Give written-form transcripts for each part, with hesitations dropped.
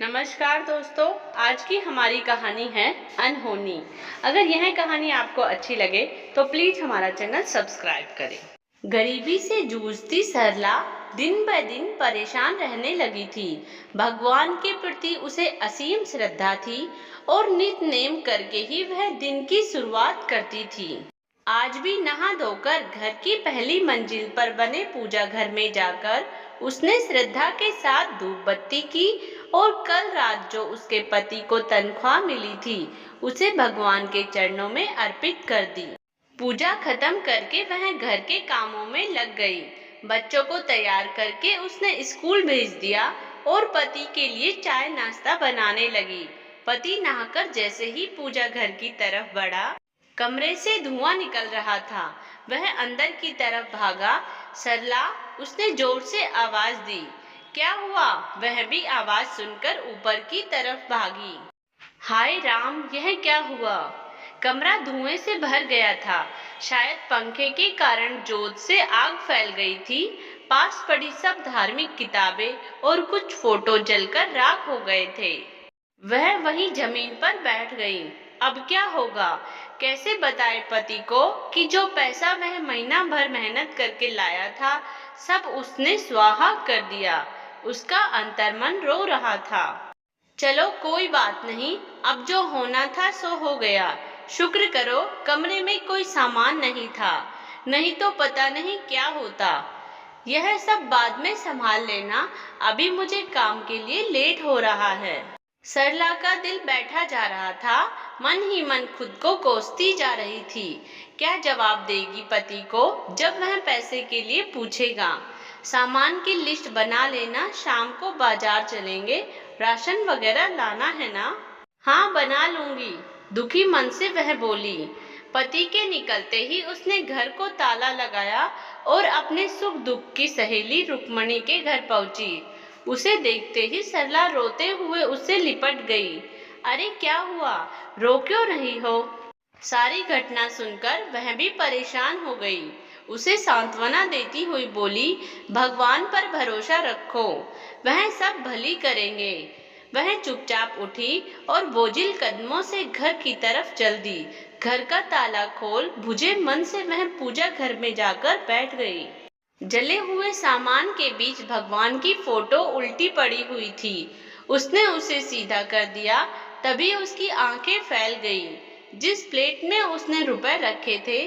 नमस्कार दोस्तों, आज की हमारी कहानी है अनहोनी। अगर यह कहानी आपको अच्छी लगे तो प्लीज हमारा चैनल सब्सक्राइब करें। गरीबी से जूझती सरला दिन ब दिन परेशान रहने लगी थी। भगवान के प्रति उसे असीम श्रद्धा थी और नित नेम करके ही वह दिन की शुरुआत करती थी। आज भी नहा धोकर घर की पहली मंजिल पर बने पूजा घर में जाकर उसने श्रद्धा के साथ धूप बत्ती की और कल रात जो उसके पति को तनख्वाह मिली थी उसे भगवान के चरणों में अर्पित कर दी। पूजा खत्म करके वह घर के कामों में लग गई। बच्चों को तैयार करके उसने स्कूल भेज दिया और पति के लिए चाय नाश्ता बनाने लगी। पति नहाकर जैसे ही पूजा घर की तरफ बढ़ा, कमरे से धुआं निकल रहा था। वह अंदर की तरफ भागा। सरला, उसने जोर से आवाज दी। क्या हुआ? वह भी आवाज सुनकर ऊपर की तरफ भागी। हाय राम, यह क्या हुआ? कमरा धुएं से भर गया था। शायद पंखे के कारण जोत से आग फैल गई थी। पास पड़ी सब धार्मिक किताबें और कुछ फोटो जलकर राख हो गए थे। वह वहीं जमीन पर बैठ गई। अब क्या होगा? कैसे बताए पति को कि जो पैसा वह महीना भर मेहनत करके लाया था सब उसने स्वाहा कर दिया। उसका अंतर्मन रो रहा था। चलो कोई बात नहीं, अब जो होना था सो हो गया। शुक्र करो कमरे में कोई सामान नहीं था, नहीं तो पता नहीं क्या होता। यह सब बाद में संभाल लेना, अभी मुझे काम के लिए लेट हो रहा है। सरला का दिल बैठा जा रहा था। मन ही मन खुद को कोसती जा रही थी। क्या जवाब देगी पति को जब वह पैसे के लिए पूछेगा? सामान की लिस्ट बना लेना, शाम को बाजार चलेंगे, राशन वगैरह लाना है ना? हाँ बना लूंगी, दुखी मन से वह बोली। पति के निकलते ही उसने घर को ताला लगाया और अपने सुख दुख की सहेली रुक्मणी के घर पहुंची। उसे देखते ही सरला रोते हुए उससे लिपट गई। अरे क्या हुआ? रो क्यों रही हो? सारी घटना सुनकर वह भी परेशान हो गई। उसे सांत्वना देती हुई बोली, भगवान पर भरोसा रखो, वह सब भली करेंगे। वह चुपचाप उठी और बोझिल कदमों से घर की तरफ चल दी। घर का ताला खोल बुझे मन से वह पूजा घर में जाकर बैठ गई। जले हुए सामान के बीच भगवान की फोटो उल्टी पड़ी हुई थी। उसने उसे सीधा कर दिया, तभी उसकी आंखें फैल गईं। जिस प्लेट में उसने रुपए रखे थे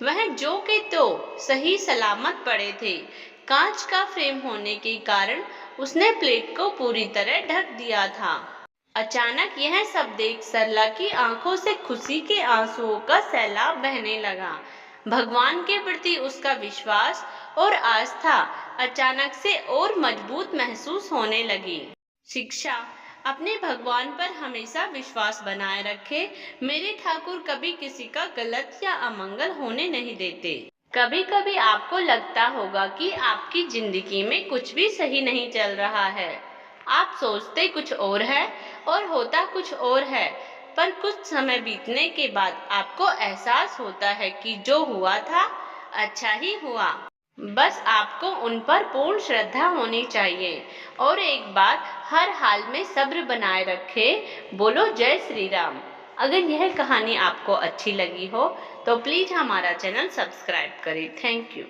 वह जो के तो सही सलामत पड़े थे। कांच का फ्रेम होने के कारण उसने प्लेट को पूरी तरह ढक दिया था। अचानक यह सब देख सरला की आंखों से खुशी के आंसुओं का सैलाब बहने लगा। भगवान के प्रति उसका विश्वास और आस्था अचानक से और मजबूत महसूस होने लगी। शिक्षा, अपने भगवान पर हमेशा विश्वास बनाए रखे। मेरे ठाकुर कभी किसी का गलत या अमंगल होने नहीं देते। कभी कभी आपको लगता होगा कि आपकी जिंदगी में कुछ भी सही नहीं चल रहा है। आप सोचते कुछ और है और होता कुछ और है, पर कुछ समय बीतने के बाद आपको एहसास होता है कि जो हुआ था अच्छा ही हुआ। बस आपको उन पर पूर्ण श्रद्धा होनी चाहिए और एक बात, हर हाल में सब्र बनाए रखे। बोलो जय श्री राम। अगर यह कहानी आपको अच्छी लगी हो तो प्लीज हमारा चैनल सब्सक्राइब करें। Thank you.